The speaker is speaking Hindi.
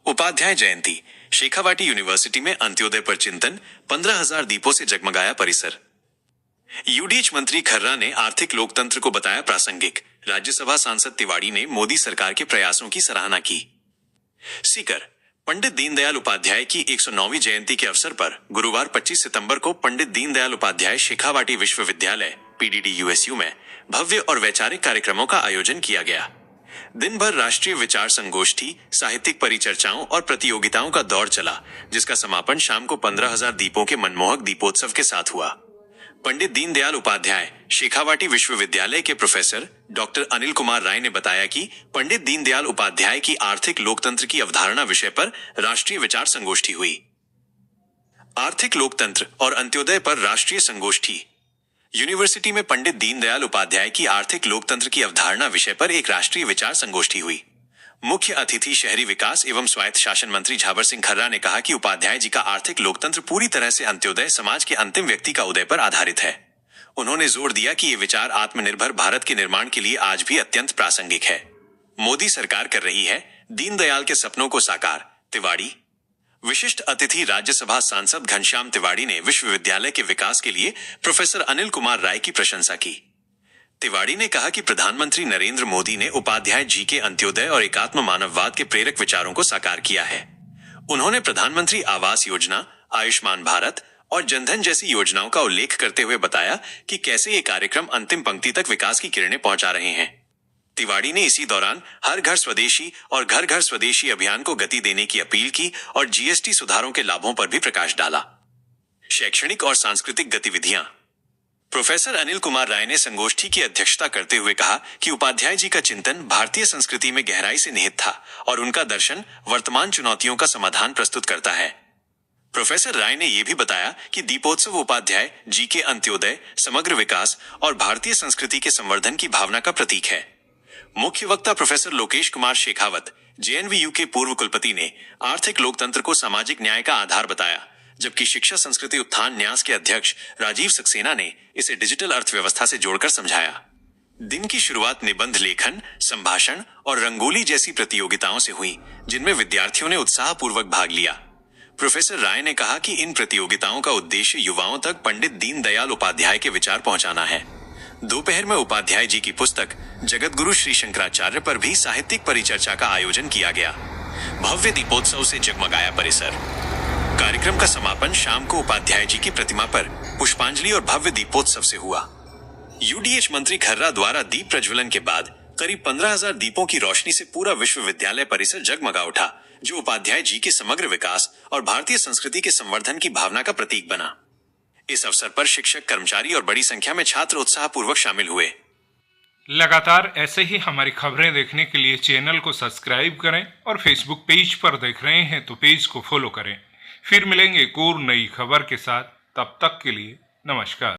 उपाध्याय जयंती, शेखावाटी यूनिवर्सिटी में अंत्योदय पर चिंतन, 15,000 दीपों से जगमगाया परिसर। यूडीएच मंत्री खर्रा ने आर्थिक लोकतंत्र को बताया प्रासंगिक। राज्यसभा सांसद तिवाड़ी ने मोदी सरकार के प्रयासों की सराहना की। सीकर, पंडित दीनदयाल उपाध्याय की 109वीं जयंती के अवसर पर गुरुवार 25 सितंबर को पंडित दीनदयाल उपाध्याय शेखावाटी विश्वविद्यालय PDDUSU में भव्य और वैचारिक कार्यक्रमों का आयोजन किया गया। दिन भर राष्ट्रीय विचार संगोष्ठी, साहित्यिक परिचर्चाओं और प्रतियोगिताओं का दौर चला, जिसका समापन शाम को 15,000 दीपों के मनमोहक दीपोत्सव के साथ हुआ। पंडित दीनदयाल उपाध्याय शेखावाटी विश्वविद्यालय के प्रोफेसर डॉक्टर अनिल कुमार राय ने बताया कि पंडित दीनदयाल उपाध्याय की आर्थिक लोकतंत्र की अवधारणा विषय पर राष्ट्रीय विचार संगोष्ठी हुई। आर्थिक लोकतंत्र और अंत्योदय पर राष्ट्रीय संगोष्ठी। यूनिवर्सिटी में पंडित दीनदयाल उपाध्याय की आर्थिक लोकतंत्र की अवधारणा विषय पर एक राष्ट्रीय विचार संगोष्ठी हुई। मुख्य अतिथि शहरी विकास एवं स्वायत्त शासन मंत्री झावर सिंह खर्रा ने कहा कि उपाध्याय जी का आर्थिक लोकतंत्र पूरी तरह से अंत्योदय समाज के अंतिम व्यक्ति का उदय पर आधारित है। उन्होंने जोर दिया कि ये विचार आत्मनिर्भर भारत के निर्माण के लिए आज भी अत्यंत प्रासंगिक है। मोदी सरकार कर रही है दीनदयाल के सपनों को साकार। तिवाड़ी। विशिष्ट अतिथि राज्यसभा सांसद घनश्याम तिवाड़ी ने विश्वविद्यालय के विकास के लिए प्रोफेसर अनिल कुमार राय की प्रशंसा की। तिवाड़ी ने कहा कि प्रधानमंत्री नरेंद्र मोदी ने उपाध्याय जी के अंत्योदय और एकात्म मानववाद के प्रेरक विचारों को साकार किया है। उन्होंने प्रधानमंत्री आवास योजना, आयुष्मान भारत और जनधन जैसी योजनाओं का उल्लेख करते हुए बताया कि कैसे ये कार्यक्रम अंतिम पंक्ति तक विकास की किरणें पहुंचा रहे हैं। तिवाड़ी ने इसी दौरान हर घर स्वदेशी और घर घर स्वदेशी अभियान को गति देने की अपील की और GST सुधारों के लाभों पर भी प्रकाश डाला। शैक्षणिक और सांस्कृतिक गतिविधियां। प्रोफेसर अनिल कुमार राय ने संगोष्ठी की अध्यक्षता करते हुए कहा कि उपाध्याय जी का चिंतन भारतीय संस्कृति में गहराई से निहित था और उनका दर्शन वर्तमान चुनौतियों का समाधान प्रस्तुत करता है। प्रोफेसर राय ने यह भी बताया कि दीपोत्सव उपाध्याय जी के अंत्योदय, समग्र विकास और भारतीय संस्कृति के संवर्धन की भावना का प्रतीक है। मुख्य वक्ता प्रोफेसर लोकेश कुमार शेखावत, JNVU के पूर्व कुलपति ने आर्थिक लोकतंत्र को सामाजिक न्याय का आधार बताया, जबकि शिक्षा संस्कृति उत्थान न्यास के अध्यक्ष राजीव सक्सेना ने इसे डिजिटल अर्थव्यवस्था से जोड़कर समझाया। दिन की शुरुआत निबंध लेखन, संभाषण और रंगोली जैसी प्रतियोगिताओं से हुई, जिनमें विद्यार्थियों ने उत्साहपूर्वक भाग लिया। प्रोफेसर राय ने कहा कि इन प्रतियोगिताओं का उद्देश्य युवाओं तक पंडित दीनदयाल उपाध्याय के विचार पहुंचाना है। दोपहर में उपाध्याय जी की पुस्तक जगतगुरु श्री शंकराचार्य पर भी साहित्यिक परिचर्चा का आयोजन किया गया। भव्य दीपोत्सव से जगमगाया परिसर। कार्यक्रम का समापन शाम को उपाध्याय जी की प्रतिमा पर पुष्पांजलि और भव्य दीपोत्सव से हुआ। यूडीएच मंत्री खर्रा द्वारा दीप प्रज्वलन के बाद करीब 15,000 दीपों की रोशनी से पूरा विश्वविद्यालय परिसर जगमगा उठा, जो उपाध्याय जी के समग्र विकास और भारतीय संस्कृति के संवर्धन की भावना का प्रतीक बना। इस अवसर पर शिक्षक, कर्मचारी और बड़ी संख्या में छात्र उत्साहपूर्वक शामिल हुए। लगातार ऐसे ही हमारी खबरें देखने के लिए चैनल को सब्सक्राइब करें और फेसबुक पेज पर देख रहे हैं तो पेज को फॉलो करें। फिर मिलेंगे एक और नई खबर के साथ। तब तक के लिए नमस्कार।